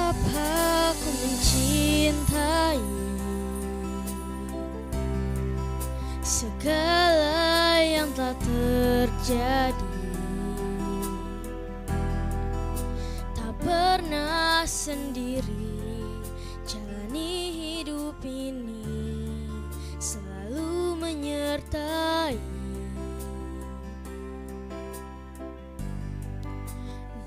Betapa ku mencintai segala yang telah terjadi. Tak pernah sendiri jalani hidup ini, selalu menyertai.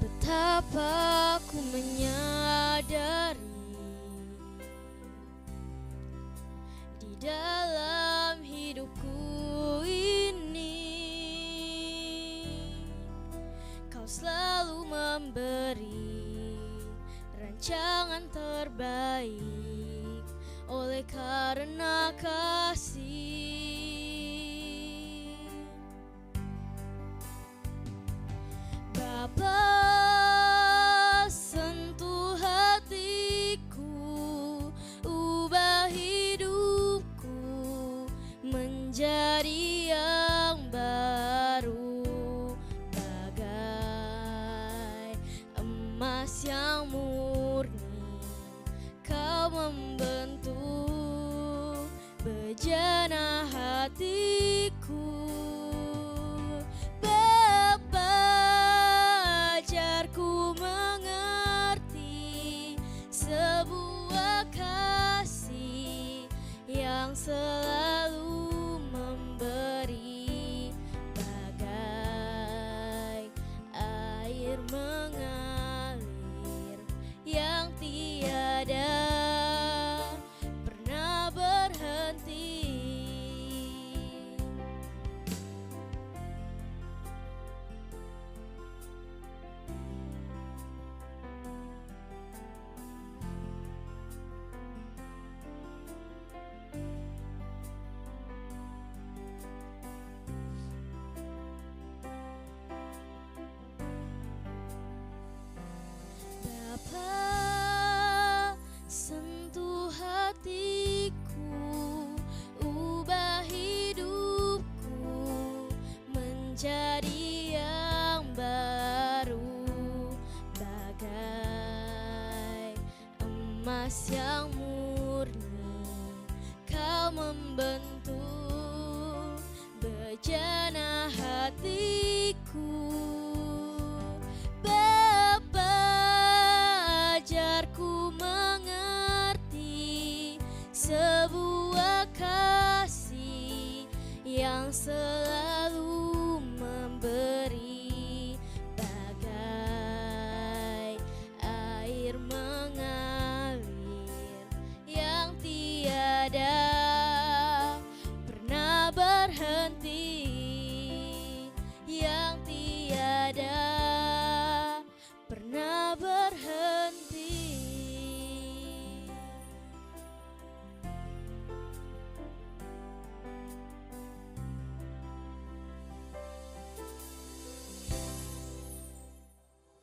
Betapa ku menyadari di dalam hidupku ini Kau selalu memberi rancangan terbaik oleh karena kasih. Bapa, sentuh hatiku, ubah hidupku menjadi yang baru, bagai emas yang murni. Kau membentuk bejana hatiku. Ajarku mengerti sebuah kasih yang selalu memberi, bagai air mengalir yang tiada pernah berhenti. Bapa, sentuh hatiku, ubah hidupku menjadi yang baru, bagai emas yang murni. Kau membentuk bejana hatiku. Ajarku mengerti sebuah kasih yang selalu memberi, bagai air mengalir yang tiada pernah berhenti, yang tiada pernah berhenti.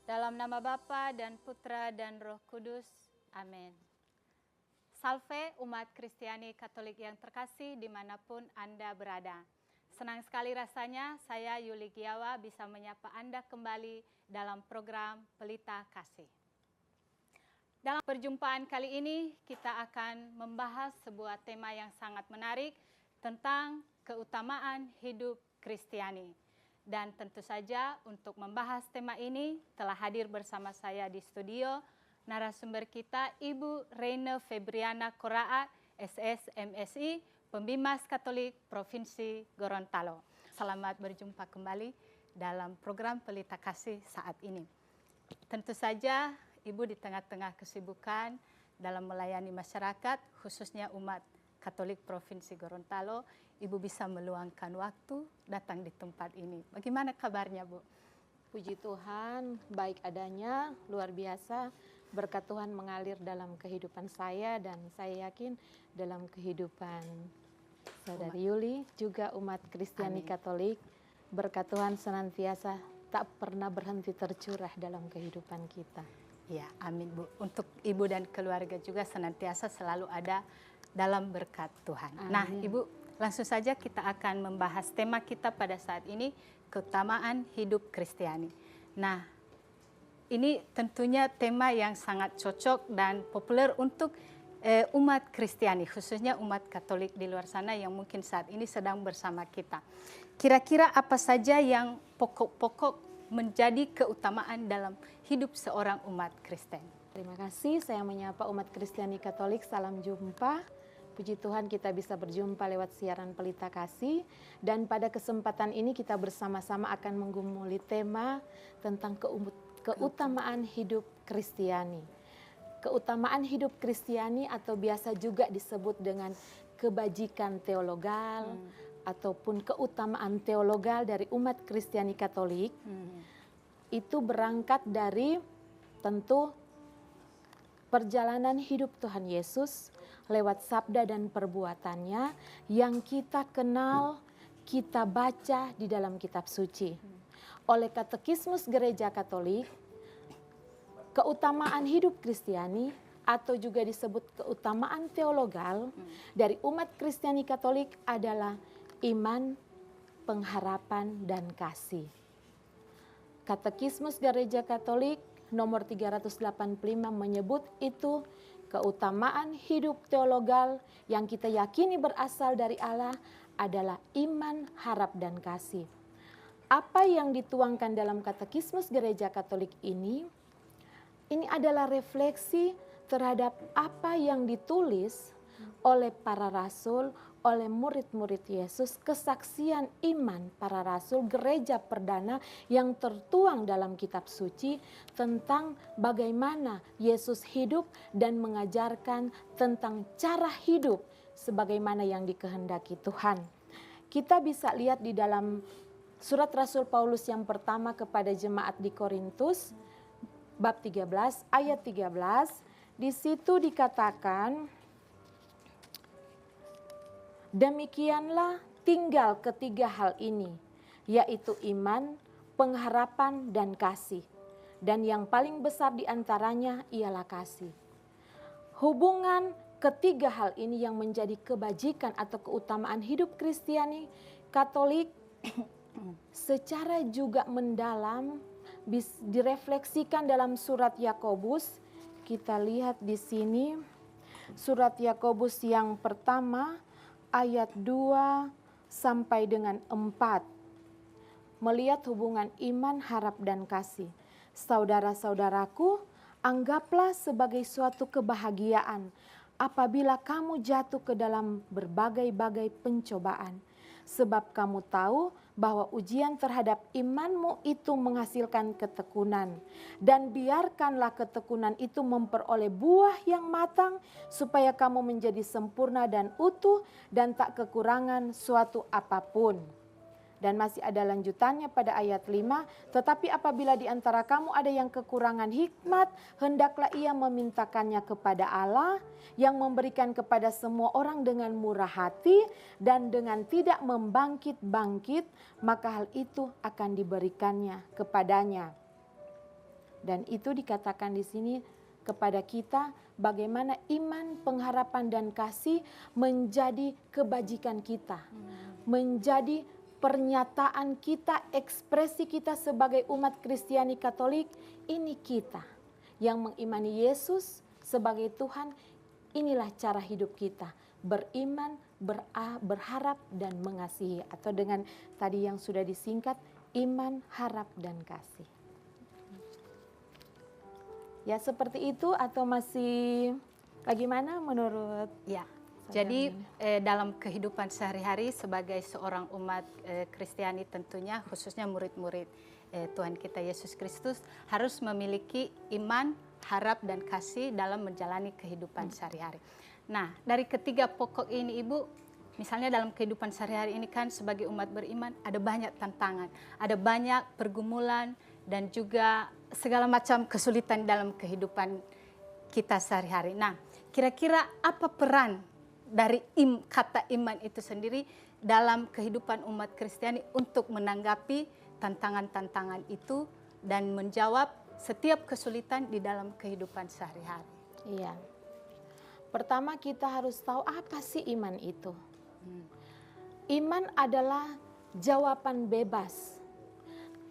Dalam nama Bapa dan Putra dan Roh Kudus. Amin. Salve umat Kristiani Katolik yang terkasih dimanapun Anda berada. Senang sekali rasanya saya Yuli Giawa bisa menyapa Anda kembali dalam program Pelita Kasih. Dalam perjumpaan kali ini kita akan membahas sebuah tema yang sangat menarik tentang keutamaan hidup Kristiani. Dan tentu saja untuk membahas tema ini telah hadir bersama saya di studio narasumber kita Ibu Reine Febriana Koraa, SS MSI, Pembimas Katolik Provinsi Gorontalo. Selamat berjumpa kembali dalam program Pelita Kasih saat ini. Tentu saja Ibu di tengah-tengah kesibukan dalam melayani masyarakat, khususnya umat Katolik Provinsi Gorontalo, Ibu bisa meluangkan waktu datang di tempat ini. Bagaimana kabarnya, Bu? Puji Tuhan, baik adanya, luar biasa. Berkat Tuhan mengalir dalam kehidupan saya dan saya yakin dalam kehidupan Saudari Yuli, juga umat Kristiani Katolik. Berkat Tuhan senantiasa tak pernah berhenti tercurah dalam kehidupan kita. Ya, amin, Bu. Untuk Ibu dan keluarga juga senantiasa selalu ada dalam berkat Tuhan. Amin. Nah, Ibu, langsung saja kita akan membahas tema kita pada saat ini, keutamaan hidup Kristiani. Nah, ini tentunya tema yang sangat cocok dan populer untuk umat Kristiani, khususnya umat Katolik di luar sana yang mungkin saat ini sedang bersama kita. Kira-kira apa saja yang pokok-pokok menjadi keutamaan dalam hidup seorang umat Kristen? Terima kasih, saya menyapa umat Kristiani Katolik, salam jumpa. Puji Tuhan kita bisa berjumpa lewat siaran Pelita Kasih. Dan pada kesempatan ini kita bersama-sama akan menggumuli tema tentang keutamaan hidup Kristiani. Keutamaan hidup Kristiani atau biasa juga disebut dengan kebajikan teologal ataupun keutamaan teologal dari umat Kristiani Katolik. Itu berangkat dari tentu perjalanan hidup Tuhan Yesus lewat sabda dan perbuatannya yang kita kenal, kita baca di dalam kitab suci. Oleh Katekismus Gereja Katolik, keutamaan hidup Kristiani atau juga disebut keutamaan teologal dari umat Kristiani Katolik adalah iman, pengharapan, dan kasih. Katekismus Gereja Katolik nomor 385 menyebut itu keutamaan hidup teologal yang kita yakini berasal dari Allah adalah iman, harap, dan kasih. Apa yang dituangkan dalam Katekismus Gereja Katolik ini adalah refleksi terhadap apa yang ditulis oleh para rasul, oleh murid-murid Yesus, kesaksian iman para rasul, gereja perdana yang tertuang dalam kitab suci tentang bagaimana Yesus hidup dan mengajarkan tentang cara hidup sebagaimana yang dikehendaki Tuhan. Kita bisa lihat di dalam surat Rasul Paulus yang pertama kepada jemaat di Korintus, bab 13 ayat 13, di situ dikatakan, demikianlah tinggal ketiga hal ini, yaitu iman, pengharapan, dan kasih. Dan yang paling besar di antaranya ialah kasih. Hubungan ketiga hal ini yang menjadi kebajikan atau keutamaan hidup Kristiani Katolik secara juga mendalam direfleksikan dalam surat Yakobus. Kita lihat di sini surat Yakobus yang pertama ayat 2 sampai dengan 4. Melihat hubungan iman, harap, dan kasih. Saudara-saudaraku, anggaplah sebagai suatu kebahagiaan apabila kamu jatuh ke dalam berbagai-bagai pencobaan. Sebab kamu tahu bahwa ujian terhadap imanmu itu menghasilkan ketekunan. Dan biarkanlah ketekunan itu memperoleh buah yang matang supaya kamu menjadi sempurna dan utuh dan tak kekurangan suatu apapun. Dan masih ada lanjutannya pada ayat 5, tetapi apabila di antara kamu ada yang kekurangan hikmat, hendaklah ia memintakannya kepada Allah yang memberikan kepada semua orang dengan murah hati dan dengan tidak membangkit-bangkit, maka hal itu akan diberikannya kepadanya. Dan itu dikatakan di sini kepada kita bagaimana iman, pengharapan, dan kasih menjadi kebajikan kita, menjadi pernyataan kita, ekspresi kita sebagai umat Kristiani Katolik. Ini kita yang mengimani Yesus sebagai Tuhan. Inilah cara hidup kita, beriman, berharap, dan mengasihi. Atau dengan tadi yang sudah disingkat, iman, harap, dan kasih. Ya seperti itu atau masih bagaimana menurut? Ya. Jadi dalam kehidupan sehari-hari sebagai seorang umat Kristiani tentunya khususnya murid-murid Tuhan kita Yesus Kristus harus memiliki iman, harap, dan kasih dalam menjalani kehidupan sehari-hari. Nah, dari ketiga pokok ini Ibu, misalnya dalam kehidupan sehari-hari ini kan sebagai umat beriman ada banyak tantangan, ada banyak pergumulan dan juga segala macam kesulitan dalam kehidupan kita sehari-hari. Nah, kira-kira apa peran dari kata iman itu sendiri dalam kehidupan umat Kristiani untuk menanggapi tantangan-tantangan itu dan menjawab setiap kesulitan di dalam kehidupan sehari-hari? Iya. Pertama kita harus tahu apa sih iman itu. Iman adalah jawaban bebas,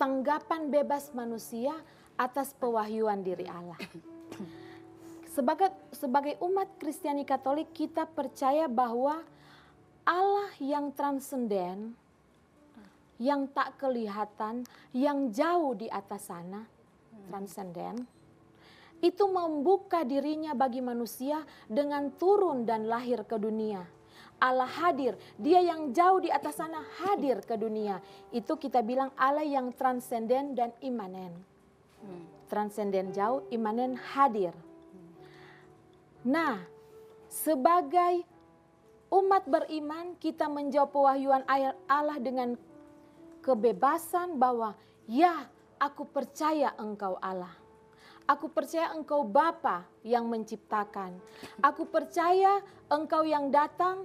tanggapan bebas manusia atas pewahyuan diri Allah. Sebagai umat Kristiani Katolik, kita percaya bahwa Allah yang transenden, yang tak kelihatan, yang jauh di atas sana, transenden, itu membuka dirinya bagi manusia dengan turun dan lahir ke dunia. Allah hadir, dia yang jauh di atas sana hadir ke dunia. Itu kita bilang Allah yang transenden dan imanen. Transenden jauh, imanen hadir. Nah, sebagai umat beriman, kita menjawab pewahyuan Allah dengan kebebasan bahwa ya, aku percaya Engkau Allah. Aku percaya Engkau Bapa yang menciptakan. Aku percaya Engkau yang datang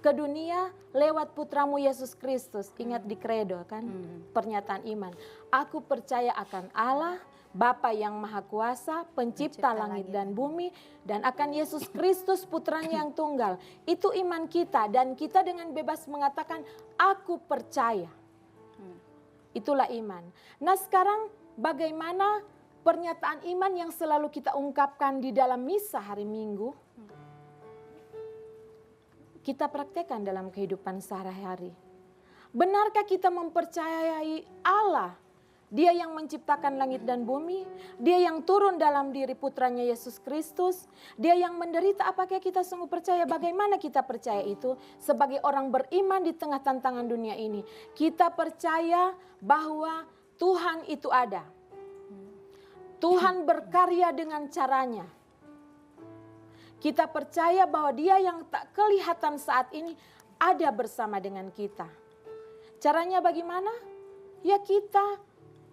ke dunia lewat putramu Yesus Kristus. Ingat di kredo kan, pernyataan iman. Aku percaya akan Allah, Bapa yang Maha Kuasa, pencipta langit dan bumi, dan akan Yesus Kristus putranya yang tunggal. Itu iman kita, dan kita dengan bebas mengatakan, aku percaya. Itulah iman. Nah sekarang bagaimana pernyataan iman yang selalu kita ungkapkan di dalam misa hari Minggu, kita praktekkan dalam kehidupan sehari-hari. Benarkah kita mempercayai Allah? Dia yang menciptakan langit dan bumi, dia yang turun dalam diri putranya Yesus Kristus, dia yang menderita. Apakah kita sungguh percaya? Bagaimana kita percaya itu? Sebagai orang beriman di tengah tantangan dunia ini, kita percaya bahwa Tuhan itu ada. Tuhan berkarya dengan caranya. Kita percaya bahwa dia yang tak kelihatan saat ini ada bersama dengan kita. Caranya bagaimana? Ya kita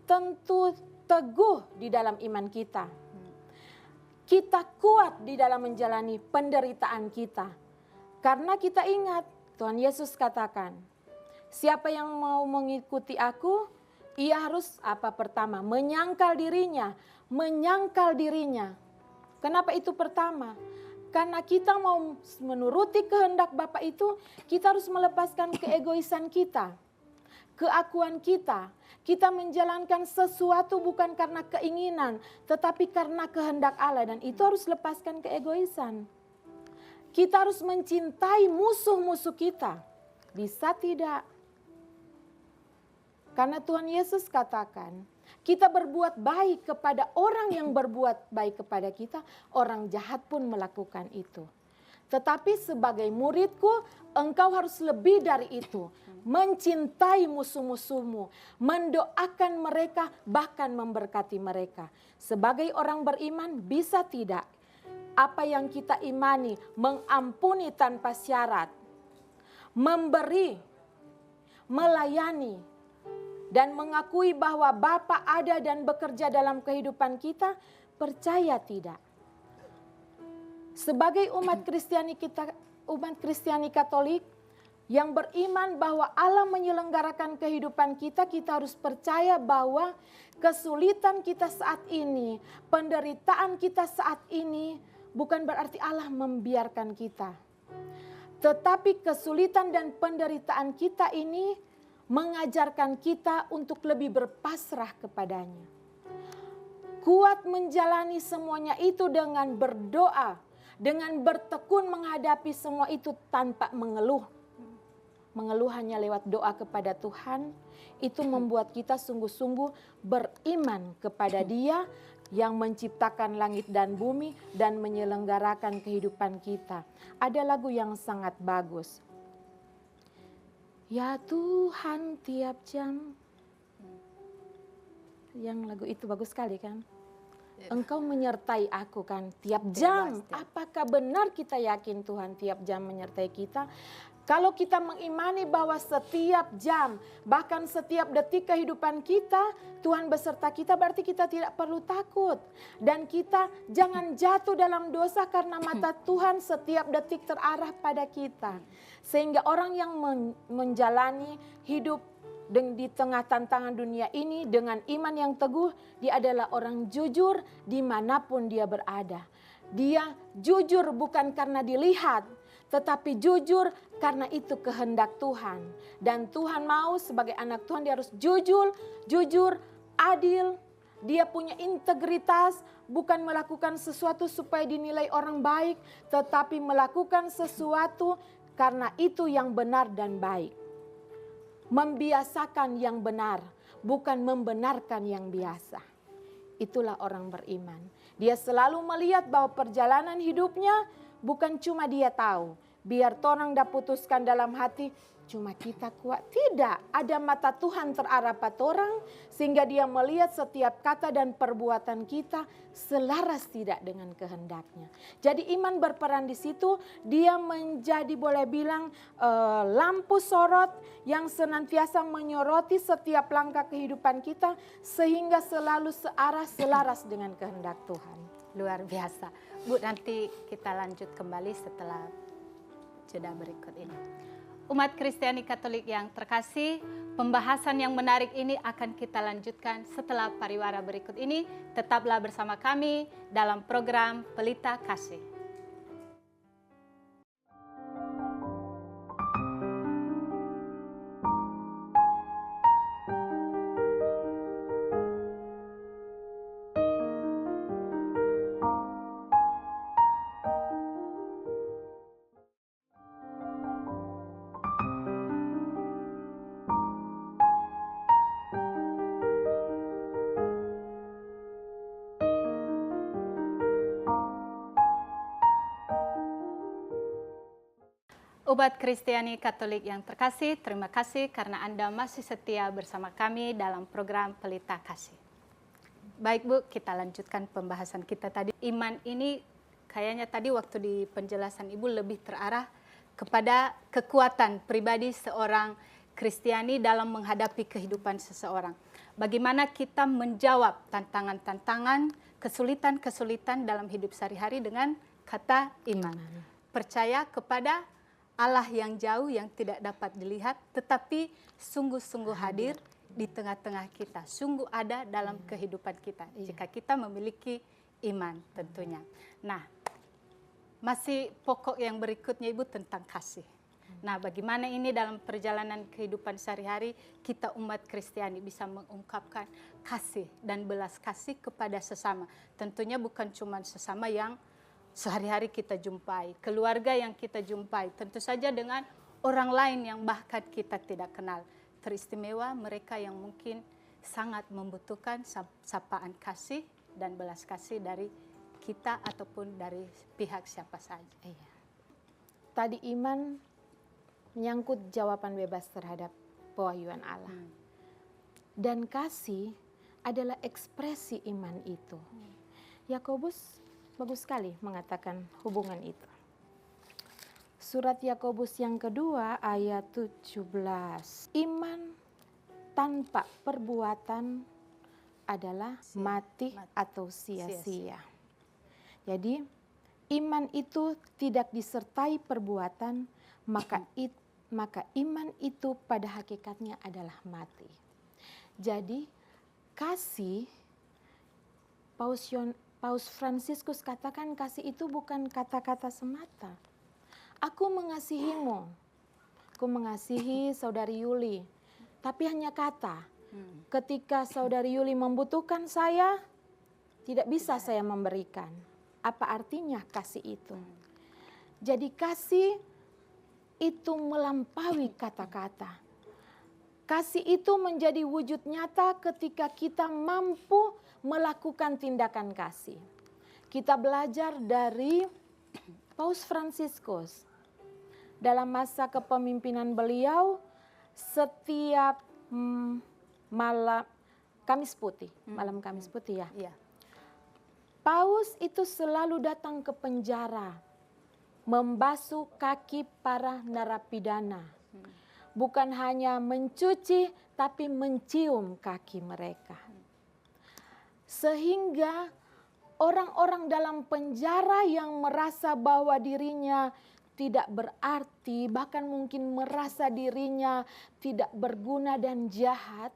tentu teguh di dalam iman kita. Kita kuat di dalam menjalani penderitaan kita. Karena kita ingat Tuhan Yesus katakan, siapa yang mau mengikuti aku, ia harus apa pertama? Menyangkal dirinya. Menyangkal dirinya. Kenapa itu pertama? Karena kita mau menuruti kehendak Bapa itu, kita harus melepaskan keegoisan kita, keakuan kita. Kita menjalankan sesuatu bukan karena keinginan, tetapi karena kehendak Allah. Dan itu harus lepaskan keegoisan. Kita harus mencintai musuh-musuh kita. Bisa tidak? Karena Tuhan Yesus katakan, kita berbuat baik kepada orang yang berbuat baik kepada kita, orang jahat pun melakukan itu. Tetapi sebagai muridku, engkau harus lebih dari itu. Mencintai musuh-musuhmu, mendoakan mereka, bahkan memberkati mereka. Sebagai orang beriman, bisa tidak? Apa yang kita imani, mengampuni tanpa syarat, memberi, melayani, dan mengakui bahwa Bapa ada dan bekerja dalam kehidupan kita, percaya tidak? Sebagai umat Kristiani Katolik yang beriman bahwa Allah menyelenggarakan kehidupan kita, kita harus percaya bahwa kesulitan kita saat ini, penderitaan kita saat ini, bukan berarti Allah membiarkan kita. Tetapi kesulitan dan penderitaan kita ini mengajarkan kita untuk lebih berpasrah kepadanya. Kuat menjalani semuanya itu dengan berdoa, dengan bertekun menghadapi semua itu tanpa mengeluh. Mengeluh hanya lewat doa kepada Tuhan, itu membuat kita sungguh-sungguh beriman kepada Dia yang menciptakan langit dan bumi dan menyelenggarakan kehidupan kita. Ada lagu yang sangat bagus. Ya Tuhan tiap jam. Yang lagu itu bagus sekali kan? Engkau menyertai aku kan tiap jam. Apakah benar kita yakin Tuhan tiap jam menyertai kita? Kalau kita mengimani bahwa setiap jam, bahkan setiap detik kehidupan kita, Tuhan beserta kita, berarti kita tidak perlu takut. Dan kita jangan jatuh dalam dosa karena mata Tuhan setiap detik terarah pada kita. Sehingga orang yang menjalani hidup di tengah tantangan dunia ini dengan iman yang teguh, dia adalah orang jujur dimanapun dia berada. Dia jujur bukan karena dilihat, tetapi jujur karena itu kehendak Tuhan. Dan Tuhan mau sebagai anak Tuhan dia harus jujur, adil, dia punya integritas, bukan melakukan sesuatu supaya dinilai orang baik, tetapi melakukan sesuatu karena itu yang benar dan baik. Membiasakan yang benar, bukan membenarkan yang biasa. Itulah orang beriman. Dia selalu melihat bahwa perjalanan hidupnya bukan cuma dia tahu. Biar torang dah putuskan dalam hati, cuma kita kuat. Tidak, ada mata Tuhan terarah pada orang, sehingga dia melihat setiap kata dan perbuatan kita selaras tidak dengan kehendaknya. Jadi iman berperan di situ, dia menjadi boleh bilang lampu sorot yang senantiasa menyoroti setiap langkah kehidupan kita, sehingga selalu searah selaras dengan kehendak Tuhan. Luar biasa. Bu, nanti kita lanjut kembali setelah jeda berikut ini. Umat Kristiani Katolik yang terkasih, pembahasan yang menarik ini akan kita lanjutkan setelah pariwara berikut ini. Tetaplah bersama kami dalam program Pelita Kasih. Umat Kristiani Katolik yang terkasih, terima kasih karena Anda masih setia bersama kami dalam program Pelita Kasih. Baik Bu, kita lanjutkan pembahasan kita tadi. Iman ini kayaknya tadi waktu di penjelasan Ibu lebih terarah kepada kekuatan pribadi seorang Kristiani dalam menghadapi kehidupan seseorang. Bagaimana kita menjawab tantangan-tantangan, kesulitan-kesulitan dalam hidup sehari-hari dengan kata iman. Percaya kepada Allah yang jauh yang tidak dapat dilihat, tetapi sungguh-sungguh hadir di tengah-tengah kita. Sungguh ada dalam kehidupan kita, jika kita memiliki iman tentunya. Nah, masih pokok yang berikutnya Ibu tentang kasih. Nah, bagaimana ini dalam perjalanan kehidupan sehari-hari kita umat Kristiani bisa mengungkapkan kasih dan belas kasih kepada sesama. Tentunya bukan cuma sesama yang sehari-hari kita jumpai, keluarga yang kita jumpai, tentu saja dengan orang lain yang bahkan kita tidak kenal. Teristimewa mereka yang mungkin sangat membutuhkan sapaan kasih dan belas kasih dari kita ataupun dari pihak siapa saja. Iya. Tadi iman menyangkut jawaban bebas terhadap pewahyuan Allah. Dan kasih adalah ekspresi iman itu. Yakobus bagus sekali mengatakan hubungan itu. Surat Yakobus yang kedua ayat 17. Iman tanpa perbuatan adalah mati atau sia-sia. Jadi iman itu tidak disertai perbuatan, maka iman itu pada hakikatnya adalah mati. Jadi kasih, Paus Fransiskus katakan kasih itu bukan kata-kata semata. Aku mengasihimu, aku mengasihi saudari Yuli, tapi hanya kata. Ketika saudari Yuli membutuhkan saya, tidak bisa saya memberikan. Apa artinya kasih itu? Jadi kasih itu melampaui kata-kata. Kasih itu menjadi wujud nyata ketika kita mampu melakukan tindakan kasih. Kita belajar dari Paus Fransiskus. Dalam masa kepemimpinan beliau, setiap malam Kamis Putih, malam Kamis Putih ya. Paus itu selalu datang ke penjara, membasuh kaki para narapidana. Bukan hanya mencuci, tapi mencium kaki mereka. Sehingga orang-orang dalam penjara yang merasa bahwa dirinya tidak berarti, bahkan mungkin merasa dirinya tidak berguna dan jahat,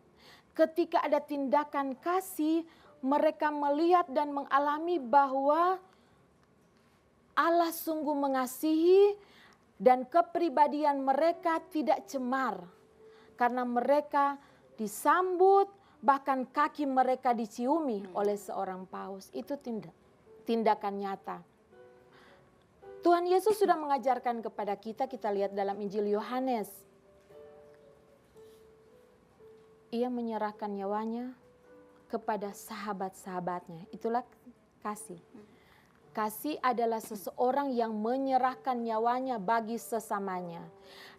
ketika ada tindakan kasih, mereka melihat dan mengalami bahwa Allah sungguh mengasihi dan kepribadian mereka tidak cemar. Karena mereka disambut, bahkan kaki mereka diciumi oleh seorang paus. Itu tindakan nyata. Tuhan Yesus sudah mengajarkan kepada kita, kita lihat dalam Injil Yohanes. Ia menyerahkan nyawanya kepada sahabat-sahabatnya. Itulah kasih. Kasih adalah seseorang yang menyerahkan nyawanya bagi sesamanya.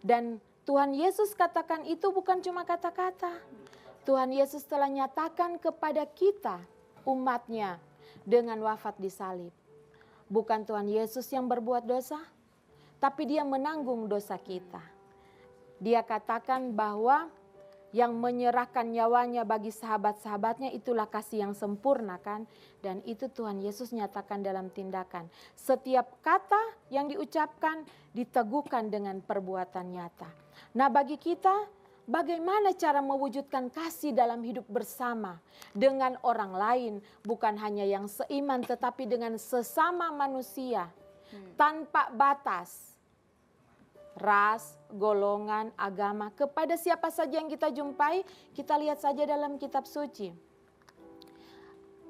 Dan Tuhan Yesus katakan itu bukan cuma kata-kata. Tuhan Yesus telah nyatakan kepada kita, umatnya, dengan wafat di salib. Bukan Tuhan Yesus yang berbuat dosa, tapi dia menanggung dosa kita. Dia katakan bahwa yang menyerahkan nyawanya bagi sahabat-sahabatnya itulah kasih yang sempurna kan. Dan itu Tuhan Yesus nyatakan dalam tindakan. Setiap kata yang diucapkan diteguhkan dengan perbuatan nyata. Nah bagi kita, bagaimana cara mewujudkan kasih dalam hidup bersama dengan orang lain. Bukan hanya yang seiman tetapi dengan sesama manusia. Tanpa batas. Ras, golongan, agama, kepada siapa saja yang kita jumpai, kita lihat saja dalam kitab suci.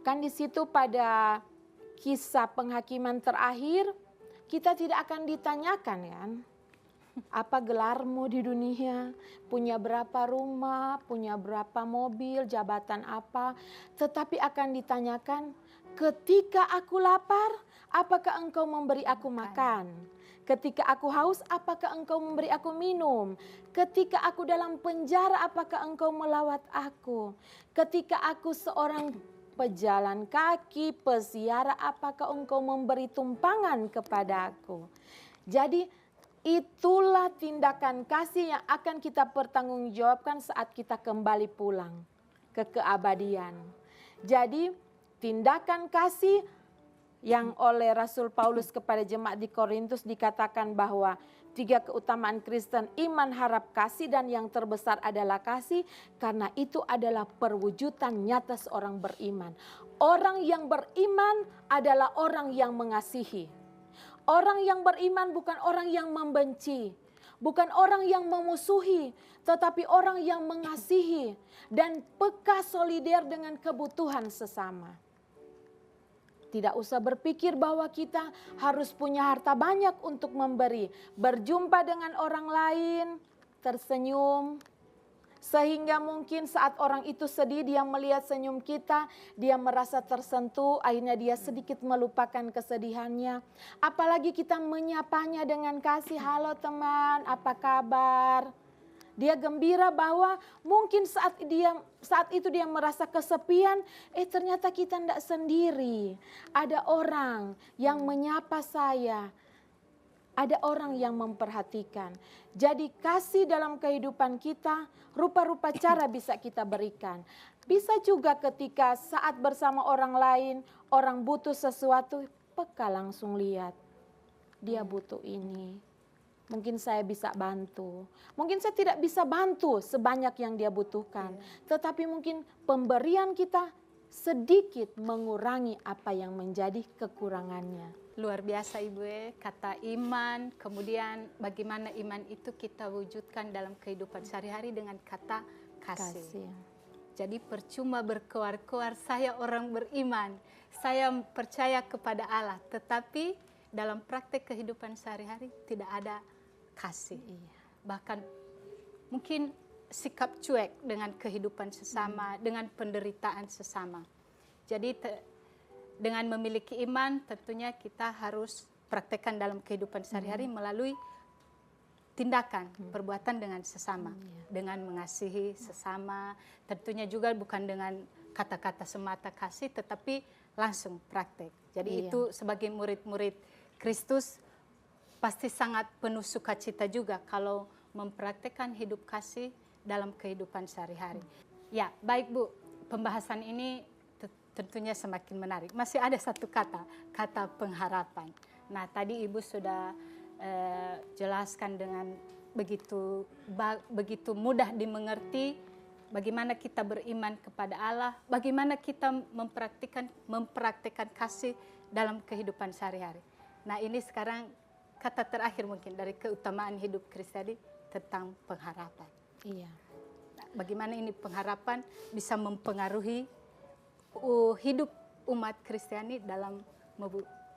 Kan di situ pada kisah penghakiman terakhir, kita tidak akan ditanyakan kan, apa gelarmu di dunia, punya berapa rumah, punya berapa mobil, jabatan apa, tetapi akan ditanyakan, ketika aku lapar, apakah engkau memberi aku makan? Ketika aku haus, apakah engkau memberi aku minum? Ketika aku dalam penjara, apakah engkau melawat aku? Ketika aku seorang pejalan kaki, peziarah, apakah engkau memberi tumpangan kepada aku? Jadi itulah tindakan kasih yang akan kita pertanggungjawabkan saat kita kembali pulang ke keabadian. Jadi tindakan kasih yang oleh Rasul Paulus kepada jemaat di Korintus dikatakan bahwa 3 keutamaan Kristen, iman, harap, kasih, dan yang terbesar adalah kasih. Karena itu adalah perwujudan nyata seorang beriman. Orang yang beriman adalah orang yang mengasihi. Orang yang beriman bukan orang yang membenci. Bukan orang yang memusuhi, tetapi orang yang mengasihi dan peka solider dengan kebutuhan sesama. Tidak usah berpikir bahwa kita harus punya harta banyak untuk memberi. Berjumpa dengan orang lain, tersenyum. Sehingga mungkin saat orang itu sedih, dia melihat senyum kita, dia merasa tersentuh, akhirnya dia sedikit melupakan kesedihannya. Apalagi kita menyapanya dengan kasih, halo teman, apa kabar? Dia gembira bahwa mungkin saat itu dia merasa kesepian, ternyata kita tidak sendiri. Ada orang yang menyapa saya. Ada orang yang memperhatikan. Jadi kasih dalam kehidupan kita, rupa-rupa cara bisa kita berikan. Bisa juga ketika saat bersama orang lain, orang butuh sesuatu, peka langsung lihat. Dia butuh ini. Mungkin saya bisa bantu. Mungkin saya tidak bisa bantu sebanyak yang dia butuhkan. Tetapi mungkin pemberian kita sedikit mengurangi apa yang menjadi kekurangannya. Luar biasa Ibu, kata iman, kemudian bagaimana iman itu kita wujudkan dalam kehidupan sehari-hari dengan kata kasih. Jadi percuma berkoar-koar, saya orang beriman, saya percaya kepada Allah. Tetapi dalam praktek kehidupan sehari-hari tidak ada kasih. Bahkan mungkin sikap cuek dengan kehidupan sesama, dengan penderitaan sesama. Jadi dengan memiliki iman tentunya kita harus praktekkan dalam kehidupan sehari-hari melalui tindakan, perbuatan dengan sesama. Dengan mengasihi sesama, tentunya juga bukan dengan kata-kata semata kasih, tetapi langsung praktek. Jadi itu sebagai murid-murid Kristus pasti sangat penuh sukacita juga kalau mempraktekkan hidup kasih dalam kehidupan sehari-hari. Ya, baik Bu, pembahasan ini tentunya semakin menarik. Masih ada satu kata pengharapan. Nah, tadi Ibu sudah jelaskan dengan begitu mudah dimengerti bagaimana kita beriman kepada Allah, bagaimana kita mempraktikkan kasih dalam kehidupan sehari-hari. Nah, ini sekarang kata terakhir mungkin dari keutamaan hidup Kristen tentang pengharapan. Iya. Nah, bagaimana ini pengharapan bisa mempengaruhi hidup umat Kristiani dalam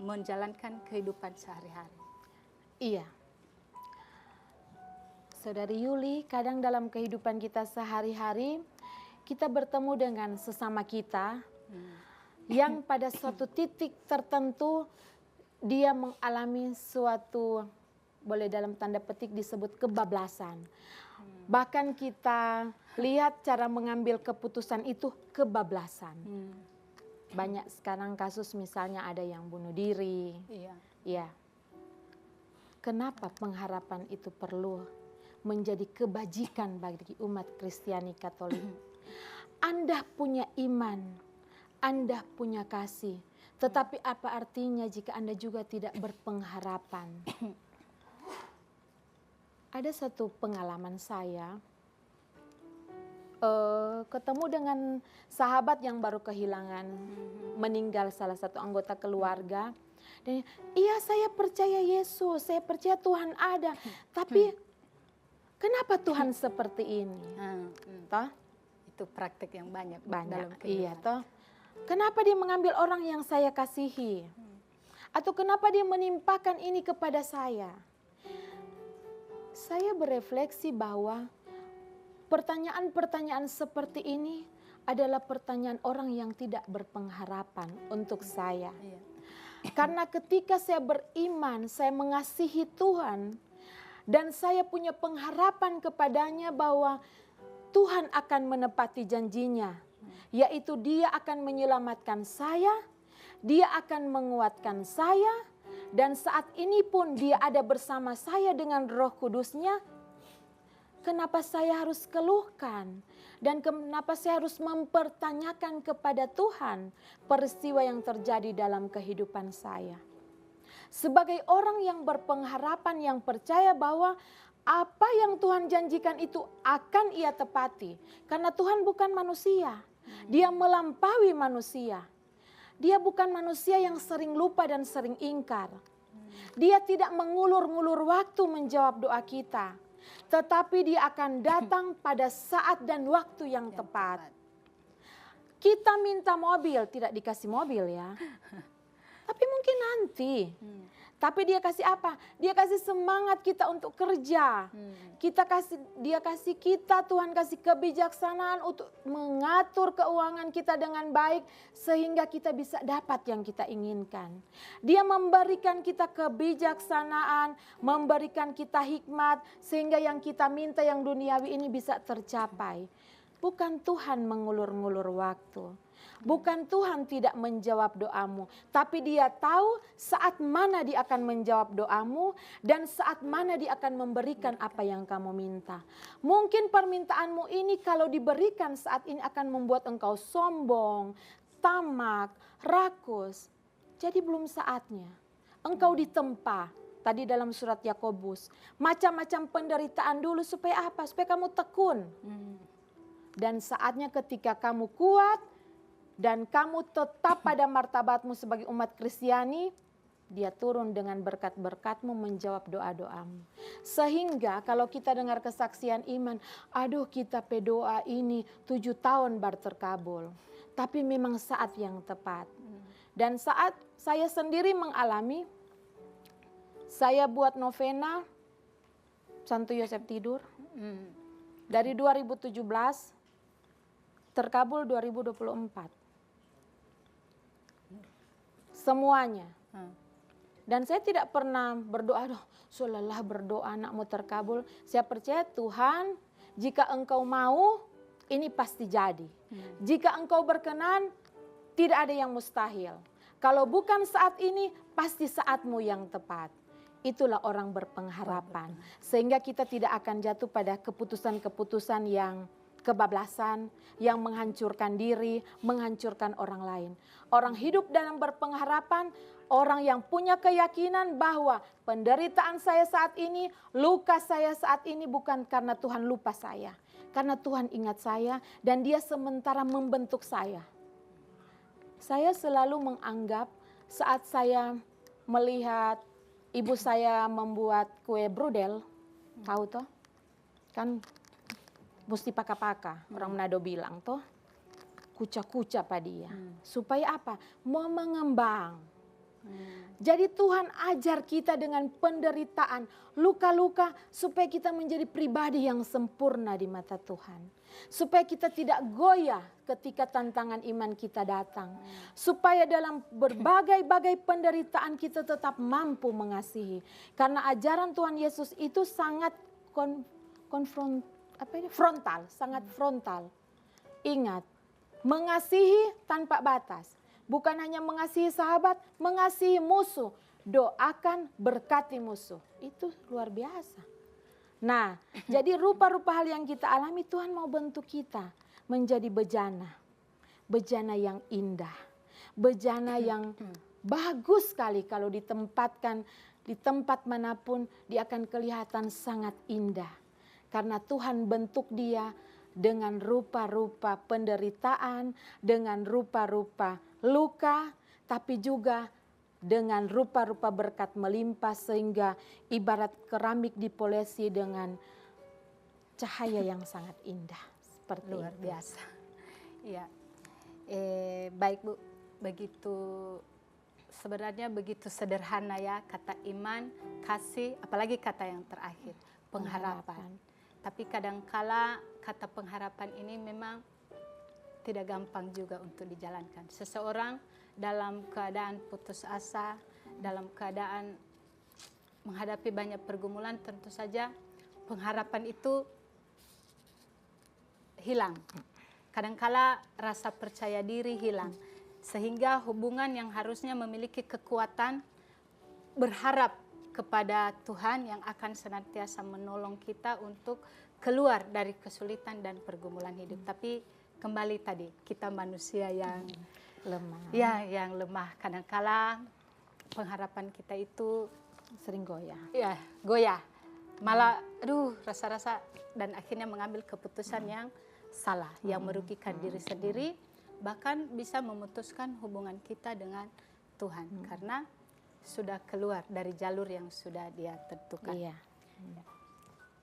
menjalankan kehidupan sehari-hari. Iya. Saudari Yuli, kadang dalam kehidupan kita sehari-hari, kita bertemu dengan sesama kita yang pada suatu titik tertentu dia mengalami suatu, boleh dalam tanda petik disebut kebablasan. Bahkan kita lihat cara mengambil keputusan itu kebablasan. Banyak sekarang kasus misalnya ada yang bunuh diri. Iya. Ya. Kenapa pengharapan itu perlu menjadi kebajikan bagi umat Kristiani Katolik? Anda punya iman, Anda punya kasih, tetapi apa artinya jika Anda juga tidak berpengharapan? Ada satu pengalaman saya, ketemu dengan sahabat yang baru kehilangan, meninggal salah satu anggota keluarga. Dan iya, saya percaya Yesus, saya percaya Tuhan ada, tapi kenapa Tuhan seperti ini? Toh? Itu praktek yang banyak dalam kehidupan. Iya toh. Kenapa dia mengambil orang yang saya kasihi? Atau kenapa dia menimpakan ini kepada saya? Saya berefleksi bahwa pertanyaan-pertanyaan seperti ini adalah pertanyaan orang yang tidak berpengharapan untuk saya. Iya. Karena ketika saya beriman, saya mengasihi Tuhan, dan saya punya pengharapan kepadanya bahwa Tuhan akan menepati janjinya, yaitu Dia akan menyelamatkan saya, Dia akan menguatkan saya, dan saat ini pun Dia ada bersama saya dengan Roh Kudus-Nya. Kenapa saya harus keluhkan? Dan kenapa saya harus mempertanyakan kepada Tuhan peristiwa yang terjadi dalam kehidupan saya? Sebagai orang yang berpengharapan, yang percaya bahwa apa yang Tuhan janjikan itu akan Ia tepati. Karena Tuhan bukan manusia, Dia melampaui manusia. Dia bukan manusia yang sering lupa dan sering ingkar. Dia tidak mengulur-ngulur waktu menjawab doa kita. Tetapi Dia akan datang pada saat dan waktu yang tepat. Kita minta mobil, tidak dikasih mobil ya. Tapi mungkin nanti. Tapi Dia kasih apa? Dia kasih semangat kita untuk kerja. Dia kasih kita, Tuhan kasih kebijaksanaan untuk mengatur keuangan kita dengan baik sehingga kita bisa dapat yang kita inginkan. Dia memberikan kita kebijaksanaan, memberikan kita hikmat sehingga yang kita minta yang duniawi ini bisa tercapai. Bukan Tuhan mengulur-ngulur waktu. Bukan Tuhan tidak menjawab doamu, tapi Dia tahu saat mana Dia akan menjawab doamu dan saat mana Dia akan memberikan apa yang kamu minta. Mungkin permintaanmu ini kalau diberikan saat ini akan membuat engkau sombong, tamak, rakus. Jadi belum saatnya. Engkau ditempa. Tadi dalam surat Yakobus, macam-macam penderitaan dulu supaya apa? Supaya kamu tekun. Dan saatnya ketika kamu kuat, dan kamu tetap pada martabatmu sebagai umat Kristiani, Dia turun dengan berkat-berkatmu menjawab doa-doamu. Sehingga kalau kita dengar kesaksian iman, aduh kita berdoa ini 7 tahun baru terkabul. Tapi memang saat yang tepat. Dan saat saya sendiri mengalami, saya buat novena Santo Yosef tidur. Dari 2017, terkabul 2024. Semuanya. Dan saya tidak pernah berdoa, aduh lelah berdoa anakmu terkabul. Saya percaya Tuhan, jika engkau mau, ini pasti jadi. Jika engkau berkenan, tidak ada yang mustahil. Kalau bukan saat ini, pasti saatmu yang tepat. Itulah orang berpengharapan. Sehingga kita tidak akan jatuh pada keputusan-keputusan yang kebablasan, yang menghancurkan diri, menghancurkan orang lain. Orang hidup dalam berpengharapan, orang yang punya keyakinan bahwa penderitaan saya saat ini, luka saya saat ini bukan karena Tuhan lupa saya. Karena Tuhan ingat saya dan Dia sementara membentuk saya. Saya selalu menganggap saat saya melihat ibu saya membuat kue brudel, tahu toh? Kan mesti paka-paka. Orang Manado bilang toh, kuca-kuca pada dia. Supaya apa? Mau mengembang. Jadi Tuhan ajar kita dengan penderitaan, luka-luka, supaya kita menjadi pribadi yang sempurna di mata Tuhan. Supaya kita tidak goyah ketika tantangan iman kita datang. Supaya dalam berbagai-bagai penderitaan kita tetap mampu mengasihi. Karena ajaran Tuhan Yesus itu sangat frontal, sangat frontal. Ingat, mengasihi tanpa batas. Bukan hanya mengasihi sahabat, mengasihi musuh. Doakan, berkati musuh. Itu luar biasa. Nah, jadi rupa-rupa hal yang kita alami, Tuhan mau bentuk kita menjadi bejana. Bejana yang indah. Bejana yang bagus sekali kalau ditempatkan di tempat manapun, dia akan kelihatan sangat indah. Karena Tuhan bentuk dia dengan rupa-rupa penderitaan, dengan rupa-rupa luka, tapi juga dengan rupa-rupa berkat melimpah, sehingga ibarat keramik dipolesi dengan cahaya yang sangat indah. Seperti Luar itu. biasa. Iya. Baik Bu, sebenarnya begitu sederhana ya kata iman, kasih, apalagi kata yang terakhir, pengharapan. Tapi kadangkala kata pengharapan ini memang tidak gampang juga untuk dijalankan. Seseorang dalam keadaan putus asa, dalam keadaan menghadapi banyak pergumulan, tentu saja pengharapan itu hilang. Kadangkala rasa percaya diri hilang. Sehingga hubungan yang harusnya memiliki kekuatan berharap kepada Tuhan yang akan senantiasa menolong kita untuk keluar dari kesulitan dan pergumulan hidup. Tapi kembali tadi, kita manusia yang lemah. Ya, yang lemah. Kadangkala pengharapan kita itu Sering goyah. ya goyah. Malah rasa-rasa dan akhirnya mengambil keputusan yang salah, yang merugikan diri sendiri, bahkan bisa memutuskan hubungan kita dengan Tuhan karena sudah keluar dari jalur yang sudah Dia tentukan. Iya.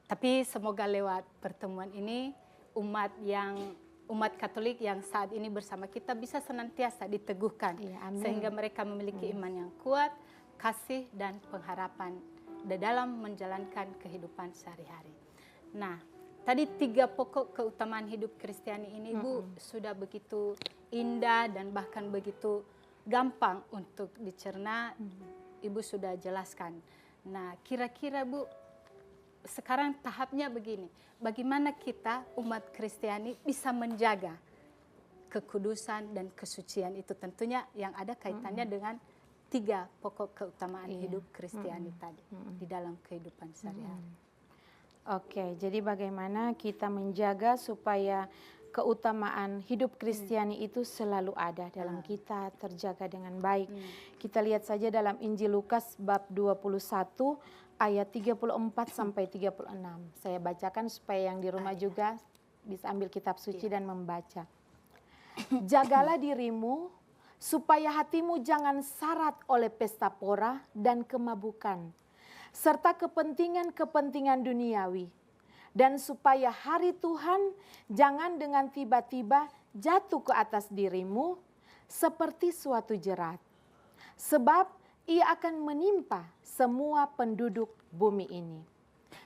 Tapi semoga lewat pertemuan ini umat Katolik yang saat ini bersama kita bisa senantiasa diteguhkan, Iya, amin. sehingga mereka memiliki iman yang kuat, kasih dan pengharapan dalam menjalankan kehidupan sehari-hari. Nah, tadi 3 pokok keutamaan hidup Kristiani ini Bu sudah begitu indah dan bahkan begitu gampang untuk dicerna. Ibu sudah jelaskan. Nah, kira-kira Bu, sekarang tahapnya begini, bagaimana kita umat Kristiani bisa menjaga kekudusan dan kesucian itu, tentunya yang ada kaitannya dengan 3 pokok keutamaan hidup Kristiani tadi di dalam kehidupan sehari-hari. Oke, jadi bagaimana kita menjaga supaya keutamaan hidup Kristiani itu selalu ada dalam kita, terjaga dengan baik. Kita lihat saja dalam Injil Lukas bab 21 ayat 34 sampai 36. Saya bacakan supaya yang di rumah juga bisa ambil kitab suci dan membaca. Jagalah dirimu supaya hatimu jangan syarat oleh pesta pora dan kemabukan, serta kepentingan-kepentingan duniawi. Dan supaya hari Tuhan jangan dengan tiba-tiba jatuh ke atas dirimu seperti suatu jerat. Sebab ia akan menimpa semua penduduk bumi ini.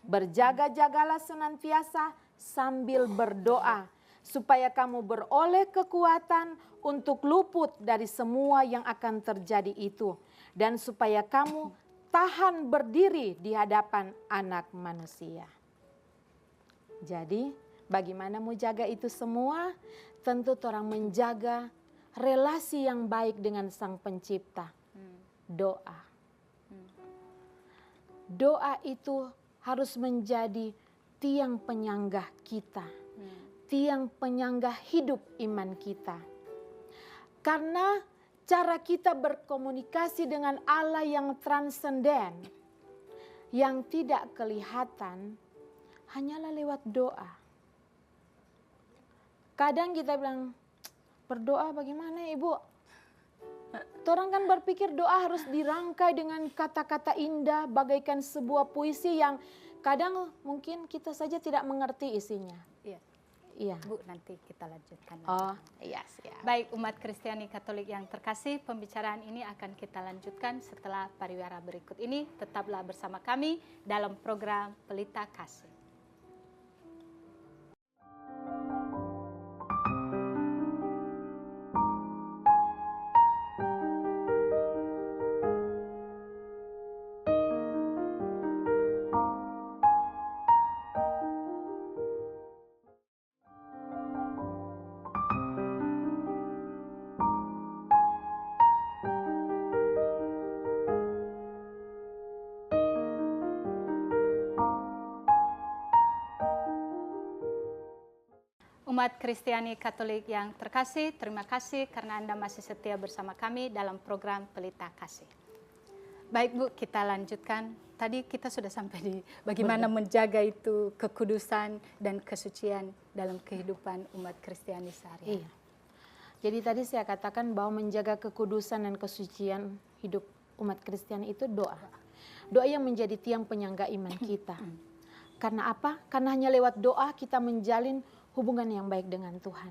Berjaga-jagalah senantiasa sambil berdoa, supaya kamu beroleh kekuatan untuk luput dari semua yang akan terjadi itu. Dan supaya kamu tahan berdiri di hadapan Anak Manusia. Jadi bagaimana mau jaga itu semua? Tentu orang menjaga relasi yang baik dengan Sang Pencipta. Doa. Doa itu harus menjadi tiang penyanggah kita. Tiang penyanggah hidup iman kita. Karena cara kita berkomunikasi dengan Allah yang transenden, yang tidak kelihatan, hanyalah lewat doa. Kadang kita bilang, berdoa bagaimana Ibu? Orang kan berpikir doa harus dirangkai dengan kata-kata indah, bagaikan sebuah puisi yang kadang mungkin kita saja tidak mengerti isinya. Iya. Bu, nanti kita lanjutkan. Oh, iya siap. Baik, umat Kristiani Katolik yang terkasih, pembicaraan ini akan kita lanjutkan setelah pariwara berikut ini. Tetaplah bersama kami dalam program Pelita Kasih. Umat Kristiani Katolik yang terkasih, terima kasih karena Anda masih setia bersama kami dalam program Pelita Kasih. Baik Bu, kita lanjutkan. Tadi kita sudah sampai di bagaimana menjaga itu kekudusan dan kesucian dalam kehidupan umat Kristiani sehari-hari. Iya. Jadi tadi saya katakan bahwa menjaga kekudusan dan kesucian hidup umat Kristiani itu doa. Doa yang menjadi tiang penyangga iman kita. Karena apa? Karena hanya lewat doa kita menjalin hubungan yang baik dengan Tuhan.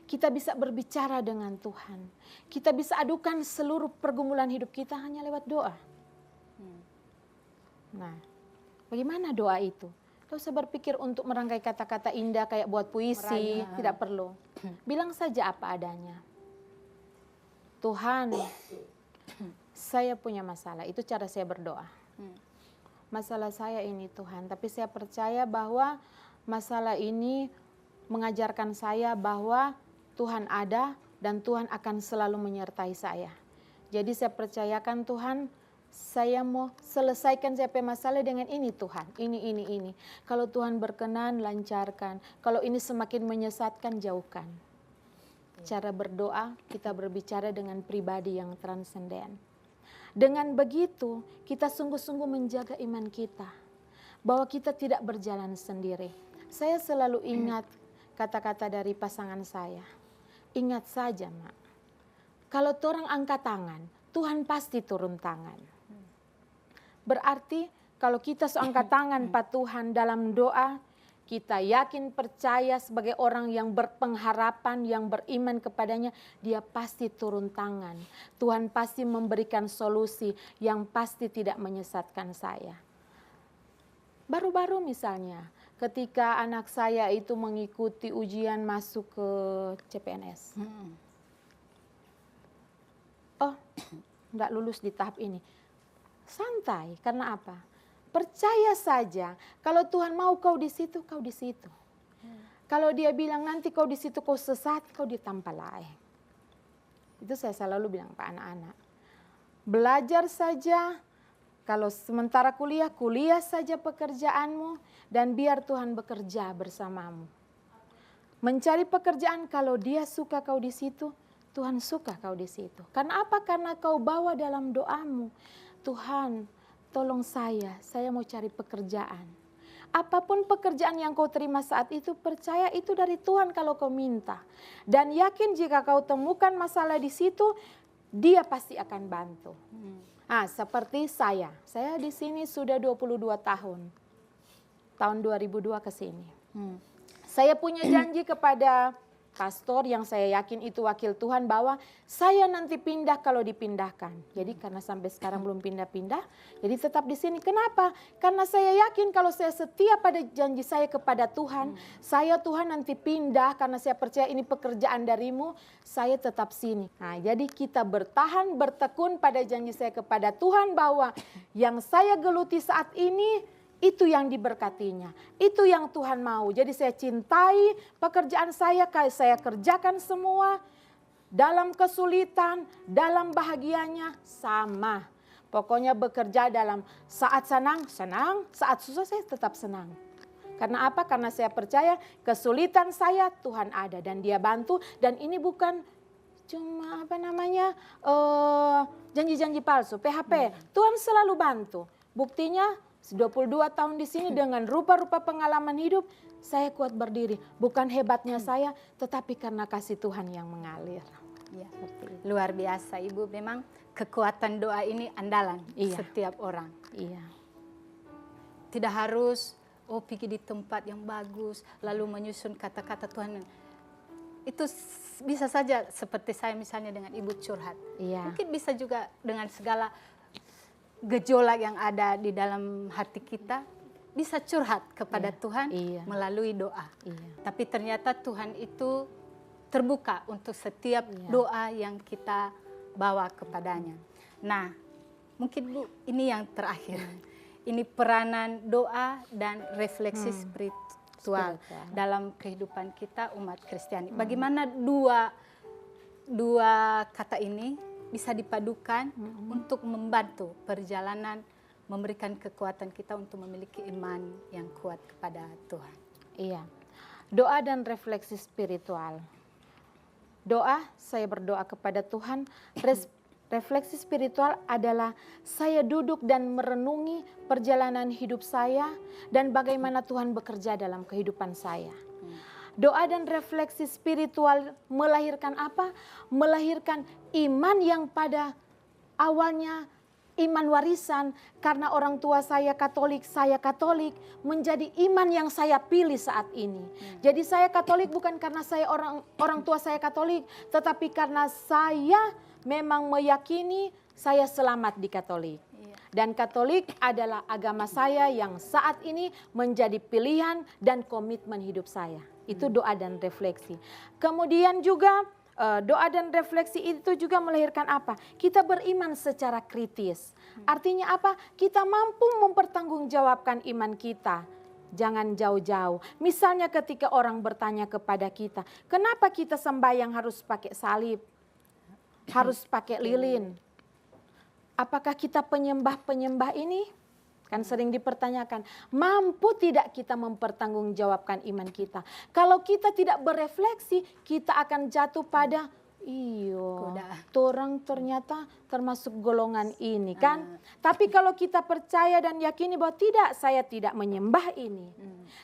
Kita bisa berbicara dengan Tuhan. Kita bisa adukan seluruh pergumulan hidup kita hanya lewat doa. Nah, bagaimana doa itu? Tidak usah berpikir untuk merangkai kata-kata indah kayak buat puisi, tidak perlu. Bilang saja apa adanya. Tuhan, saya punya masalah, itu cara saya berdoa. Masalah saya ini Tuhan, tapi saya percaya bahwa masalah ini mengajarkan saya bahwa Tuhan ada dan Tuhan akan selalu menyertai saya. Jadi saya percayakan Tuhan, saya mau selesaikan saya punya masalah dengan ini Tuhan, ini. Kalau Tuhan berkenan, lancarkan. Kalau ini semakin menyesatkan, jauhkan. Cara berdoa, kita berbicara dengan pribadi yang transenden. Dengan begitu, kita sungguh-sungguh menjaga iman kita. Bahwa kita tidak berjalan sendiri. Saya selalu ingat kata-kata dari pasangan saya. Ingat saja, Mak. Kalau orang angkat tangan, Tuhan pasti turun tangan. Berarti kalau kita seangkat tangan Pak Tuhan dalam doa, kita yakin percaya sebagai orang yang berpengharapan, yang beriman kepadanya, dia pasti turun tangan. Tuhan pasti memberikan solusi yang pasti tidak menyesatkan saya. Baru-baru misalnya, ketika anak saya itu mengikuti ujian masuk ke CPNS. Oh, enggak lulus di tahap ini. Santai, karena apa? Percaya saja, kalau Tuhan mau kau di situ, kau di situ. Kalau dia bilang nanti kau di situ kau sesat, kau ditampal lain. Itu saya selalu bilang Pak anak-anak. Belajar saja. Kalau sementara kuliah, kuliah saja pekerjaanmu dan biar Tuhan bekerja bersamamu. Mencari pekerjaan kalau dia suka kau di situ, Tuhan suka kau di situ. Karena apa? Karena kau bawa dalam doamu. Tuhan, tolong saya mau cari pekerjaan. Apapun pekerjaan yang kau terima saat itu, percaya itu dari Tuhan kalau kau minta. Dan yakin jika kau temukan masalah di situ, dia pasti akan bantu. Seperti saya di sini sudah 22 tahun. Tahun 2002 ke sini. Saya punya janji kepada pastor yang saya yakin itu wakil Tuhan bahwa saya nanti pindah kalau dipindahkan. Jadi karena sampai sekarang belum pindah-pindah, jadi tetap di sini. Kenapa? Karena saya yakin kalau saya setia pada janji saya kepada Tuhan, saya Tuhan nanti pindah karena saya percaya ini pekerjaan darimu, saya tetap sini. Nah, jadi kita bertahan, bertekun pada janji saya kepada Tuhan bahwa yang saya geluti saat ini itu yang diberkatinya, itu yang Tuhan mau. Jadi saya cintai pekerjaan saya kerjakan semua. Dalam kesulitan, dalam bahagianya sama. Pokoknya bekerja dalam saat senang, saat susah saya tetap senang. Karena apa? Karena saya percaya kesulitan saya Tuhan ada dan dia bantu. Dan ini bukan cuma janji-janji palsu, PHP. Tuhan selalu bantu. Buktinya 22 tahun di sini dengan rupa-rupa pengalaman hidup, saya kuat berdiri. Bukan hebatnya saya, tetapi karena kasih Tuhan yang mengalir. Ya, luar biasa Ibu, memang kekuatan doa ini andalan setiap orang. Iya. Tidak harus oh pergi di tempat yang bagus, lalu menyusun kata-kata Tuhan. Itu bisa saja seperti saya misalnya dengan ibu curhat. Iya. Mungkin bisa juga dengan segala gejolak yang ada di dalam hati kita, bisa curhat kepada Tuhan melalui doa. Tapi ternyata Tuhan itu terbuka untuk setiap doa yang kita bawa kepadanya. Nah, mungkin Bu, ini yang terakhir. Ini peranan doa dan refleksi spiritual dalam kehidupan kita umat Kristiani. Bagaimana dua kata ini bisa dipadukan untuk membantu perjalanan, memberikan kekuatan kita untuk memiliki iman yang kuat kepada Tuhan. Iya, doa dan refleksi spiritual. Doa, saya berdoa kepada Tuhan. Refleksi spiritual adalah saya duduk dan merenungi perjalanan hidup saya dan bagaimana Tuhan bekerja dalam kehidupan saya. Doa dan refleksi spiritual melahirkan apa? Melahirkan iman yang pada awalnya iman warisan, karena orang tua saya Katolik menjadi iman yang saya pilih saat ini. Jadi saya Katolik bukan karena saya orang tua saya Katolik, tetapi karena saya memang meyakini saya selamat di Katolik. Dan Katolik adalah agama saya yang saat ini menjadi pilihan dan komitmen hidup saya. Itu doa dan refleksi. Kemudian juga doa dan refleksi itu juga melahirkan apa? Kita beriman secara kritis. Artinya apa? Kita mampu mempertanggungjawabkan iman kita. Jangan jauh-jauh. Misalnya ketika orang bertanya kepada kita, kenapa kita sembahyang harus pakai salib? Harus pakai lilin? Apakah kita penyembah-penyembah ini? Kan sering dipertanyakan, mampu tidak kita mempertanggungjawabkan iman kita? Kalau kita tidak berefleksi, kita akan jatuh pada, orang ternyata termasuk golongan ini kan. Tapi kalau kita percaya dan yakini bahwa tidak, saya tidak menyembah ini.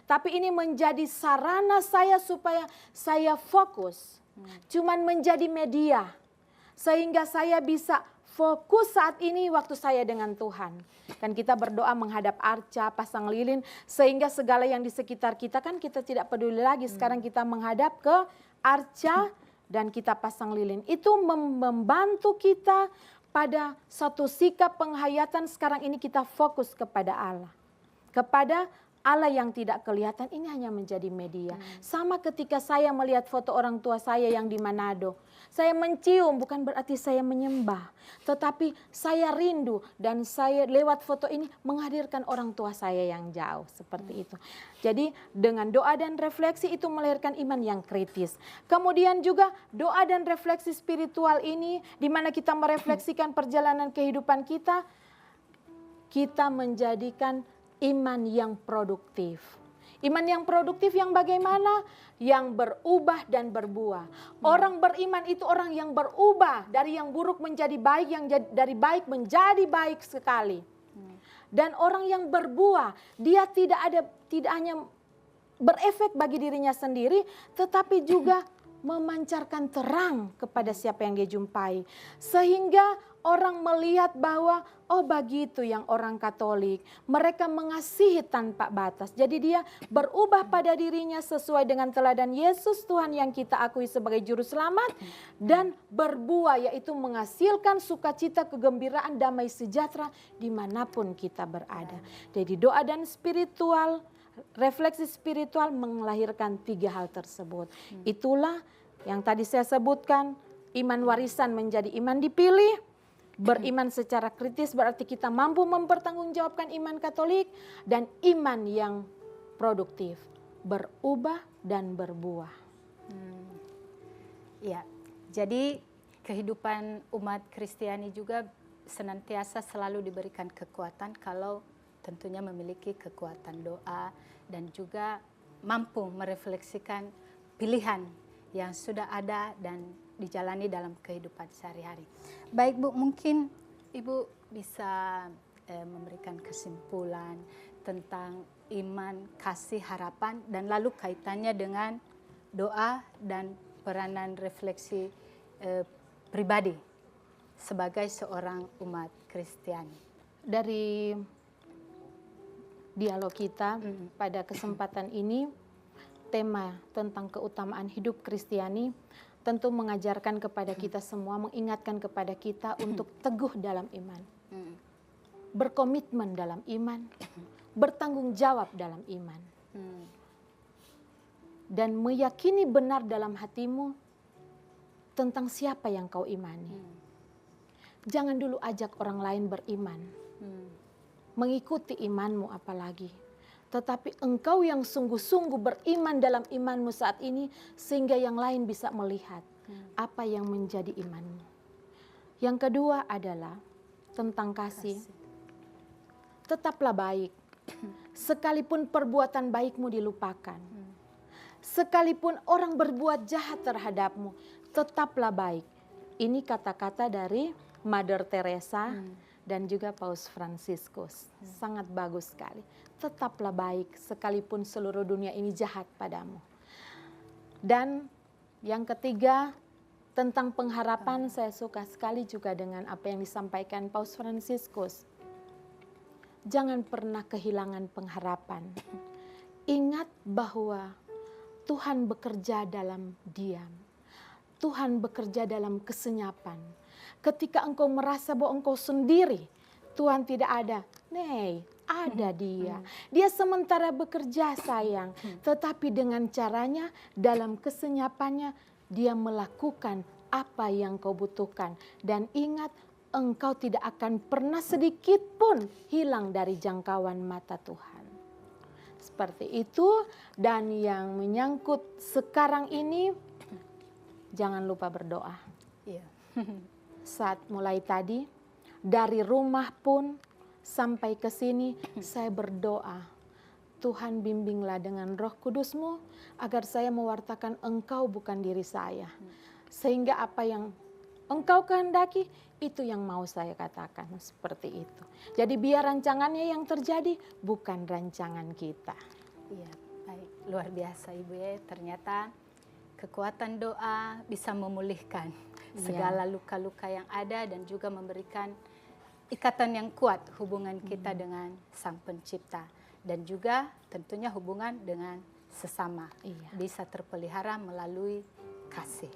Tapi ini menjadi sarana saya supaya saya fokus. Cuman menjadi media. Sehingga saya bisa fokus saat ini waktu saya dengan Tuhan. Kan kita berdoa menghadap arca, pasang lilin, sehingga segala yang di sekitar kita kan kita tidak peduli lagi. Sekarang kita menghadap ke arca dan kita pasang lilin. Itu membantu kita pada satu sikap penghayatan sekarang ini kita fokus kepada Allah. Kepada Allah yang tidak kelihatan, ini hanya menjadi media. Sama ketika saya melihat foto orang tua saya yang di Manado. Saya mencium, bukan berarti saya menyembah. Tetapi saya rindu dan saya lewat foto ini menghadirkan orang tua saya yang jauh. Seperti itu. Jadi dengan doa dan refleksi itu melahirkan iman yang kritis. Kemudian juga doa dan refleksi spiritual ini, di mana kita merefleksikan perjalanan kehidupan kita, kita menjadikan iman yang produktif. Iman yang produktif yang bagaimana? Yang berubah dan berbuah. Orang beriman itu orang yang berubah dari yang buruk menjadi baik, yang dari baik menjadi baik sekali. Dan orang yang berbuah, dia tidak hanya berefek bagi dirinya sendiri, tetapi juga memancarkan terang kepada siapa yang dia jumpai. Sehingga orang melihat bahwa oh begitu yang orang Katolik. Mereka mengasihi tanpa batas. Jadi dia berubah pada dirinya sesuai dengan teladan Yesus Tuhan yang kita akui sebagai juru selamat. Dan berbuah yaitu menghasilkan sukacita, kegembiraan, damai sejahtera dimanapun kita berada. Jadi doa dan spiritual, refleksi spiritual melahirkan 3 hal tersebut. Itulah yang tadi saya sebutkan, iman warisan menjadi iman dipilih. Beriman secara kritis berarti kita mampu mempertanggungjawabkan iman Katolik. Dan iman yang produktif, berubah dan berbuah. Ya, jadi kehidupan umat Kristiani juga senantiasa selalu diberikan kekuatan kalau tentunya memiliki kekuatan doa dan juga mampu merefleksikan pilihan yang sudah ada dan dijalani dalam kehidupan sehari-hari. Baik Bu, mungkin Ibu bisa memberikan kesimpulan tentang iman, kasih, harapan, dan lalu kaitannya dengan doa dan peranan refleksi pribadi sebagai seorang umat Kristiani. Dari dialog kita pada kesempatan ini. Tema tentang keutamaan hidup Kristiani tentu mengajarkan kepada kita semua, mengingatkan kepada kita untuk teguh dalam iman, berkomitmen dalam iman, bertanggung jawab dalam iman, dan meyakini benar dalam hatimu tentang siapa yang kau imani. Jangan dulu ajak orang lain beriman, mengikuti imanmu apalagi. Tetapi engkau yang sungguh-sungguh beriman dalam imanmu saat ini, sehingga yang lain bisa melihat apa yang menjadi imanmu. Yang kedua adalah tentang kasih. Tetaplah baik, sekalipun perbuatan baikmu dilupakan. Sekalipun orang berbuat jahat terhadapmu, tetaplah baik. Ini kata-kata dari Mother Teresa dan juga Paus Fransiskus. Sangat bagus sekali. Tetaplah baik sekalipun seluruh dunia ini jahat padamu. Dan yang ketiga tentang pengharapan, saya suka sekali juga dengan apa yang disampaikan Paus Fransiskus. Jangan pernah kehilangan pengharapan. Ingat bahwa Tuhan bekerja dalam diam. Tuhan bekerja dalam kesenyapan. Ketika engkau merasa bahwa engkau sendiri, Tuhan tidak ada. Ada Dia. Dia sementara bekerja sayang. Tetapi dengan caranya, dalam kesenyapannya, Dia melakukan apa yang kau butuhkan. Dan ingat, engkau tidak akan pernah sedikit pun hilang dari jangkauan mata Tuhan. Seperti itu. Dan yang menyangkut sekarang ini, jangan lupa berdoa. Saat mulai tadi, dari rumah pun sampai ke sini, saya berdoa, Tuhan bimbinglah dengan Roh Kudus-Mu agar saya mewartakan Engkau bukan diri saya. Sehingga apa yang Engkau kehendaki, itu yang mau saya katakan, seperti itu. Jadi biar rancangannya yang terjadi, bukan rancangan kita. Iya, baik. Luar biasa Ibu ya, ternyata kekuatan doa bisa memulihkan segala luka-luka yang ada dan juga memberikan ikatan yang kuat hubungan kita dengan Sang Pencipta. Dan juga tentunya hubungan dengan sesama. Bisa terpelihara melalui kasih.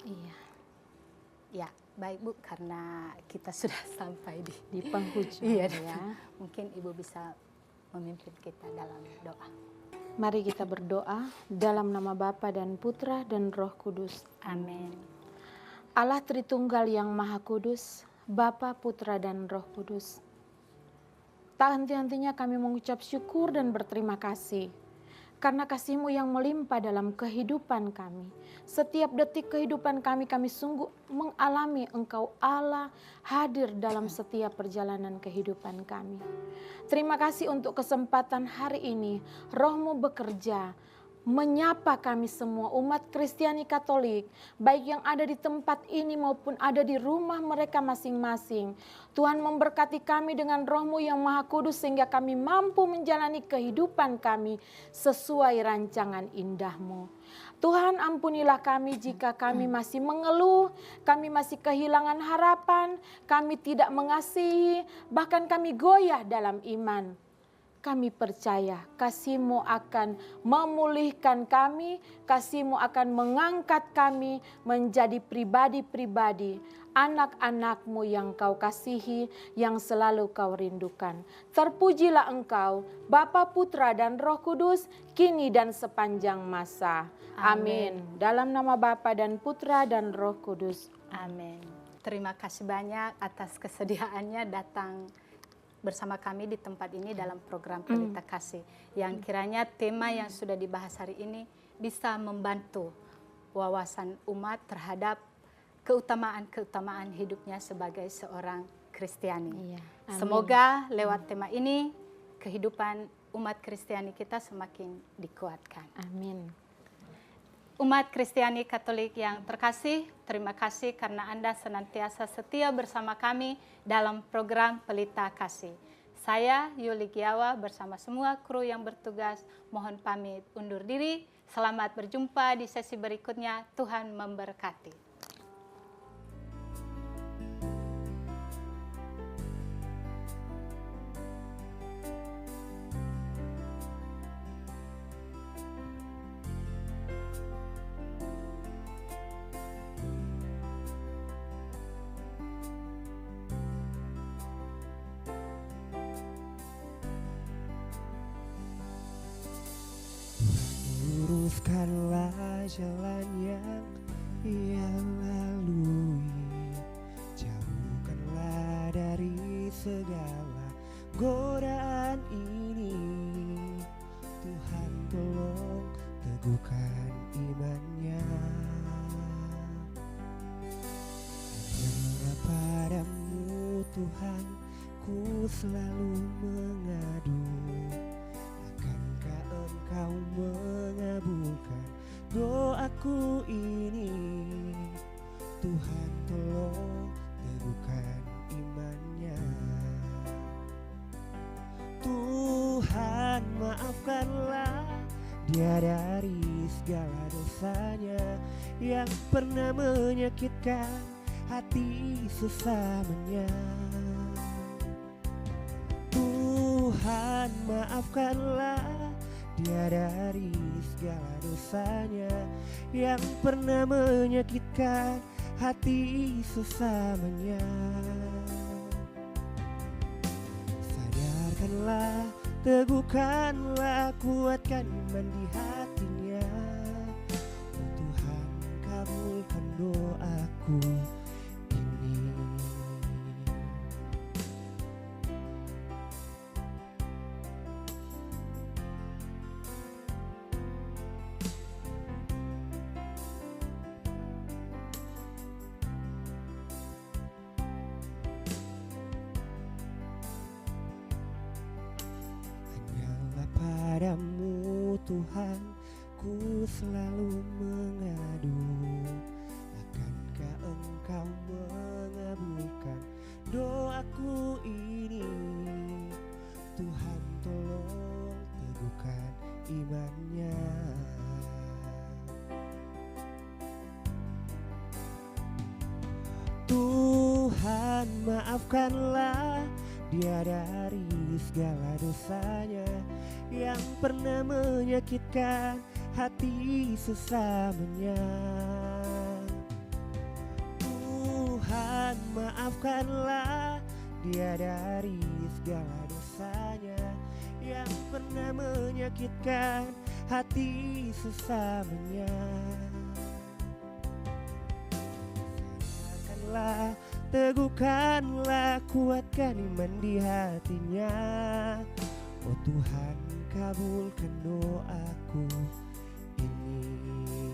Ya, baik Bu, karena kita sudah sampai di penghujung. Ya. Mungkin Ibu bisa memimpin kita dalam doa. Mari kita berdoa dalam nama Bapa dan Putra dan Roh Kudus. Amin. Allah Tritunggal yang Maha Kudus, Bapa, Putra, dan Roh Kudus. Tak henti-hentinya kami mengucap syukur dan berterima kasih. Karena kasih-Mu yang melimpah dalam kehidupan kami. Setiap detik kehidupan kami, kami sungguh mengalami Engkau Allah hadir dalam setiap perjalanan kehidupan kami. Terima kasih untuk kesempatan hari ini. Roh-Mu bekerja, menyapa kami semua umat Kristiani Katolik, baik yang ada di tempat ini maupun ada di rumah mereka masing-masing. Tuhan memberkati kami dengan Roh-Mu yang Maha Kudus sehingga kami mampu menjalani kehidupan kami sesuai rancangan indah-Mu. Tuhan, ampunilah kami jika kami masih mengeluh, kami masih kehilangan harapan, kami tidak mengasihi, bahkan kami goyah dalam iman. Kami percaya kasih-Mu akan memulihkan kami, kasih-Mu akan mengangkat kami menjadi pribadi-pribadi, anak-anak-Mu yang Kau kasihi, yang selalu Kau rindukan. Terpujilah Engkau, Bapa, Putra, dan Roh Kudus, kini dan sepanjang masa. Amin. Dalam nama Bapa dan Putra dan Roh Kudus. Amin. Terima kasih banyak atas kesediaannya datang bersama kami di tempat ini dalam program Pelita Kasih. Yang kiranya tema yang sudah dibahas hari ini bisa membantu wawasan umat terhadap keutamaan-keutamaan hidupnya sebagai seorang Kristiani. Semoga lewat tema ini kehidupan umat Kristiani kita semakin dikuatkan. Amin. Umat Kristiani Katolik yang terkasih, terima kasih karena Anda senantiasa setia bersama kami dalam program Pelita Kasih. Saya Yuli Giawa bersama semua kru yang bertugas mohon pamit undur diri. Selamat berjumpa di sesi berikutnya. Tuhan memberkati. Maafkanlah jalan yang ia lalui, jauhkanlah dari segala godaan ini. Tuhan tolong teguhkan imannya. Hanyalah padamu Tuhan ku selalu mengadu. Akankah Engkau mengabulkan doaku ini? Tuhan tolong teguhkan imannya. Tuhan maafkanlah dia dari segala dosanya yang pernah menyakitkan hati sesamanya. Tuhan maafkanlah dia dari segala dosanya yang pernah menyakitkan hati sesamanya. Sadarkanlah, teguhkanlah, kuatkan iman di hatinya. Oh Tuhan, kabulkan doaku ini. Hanyalah padamu Tuhan ku selalu mengadu. Akankah Engkau mengabulkan doaku ini? Tuhan tolong teguhkan imannya. Tuhan maafkanlah dia dari segala dosanya yang pernah menyakitkan hati sesamanya. Tuhan maafkanlah dia dari segala dosanya yang pernah menyakitkan hati sesamanya. Sadarkanlah, teguhkanlah, kuatkan iman di hatinya. Oh Tuhan, kabulkan doaku ini.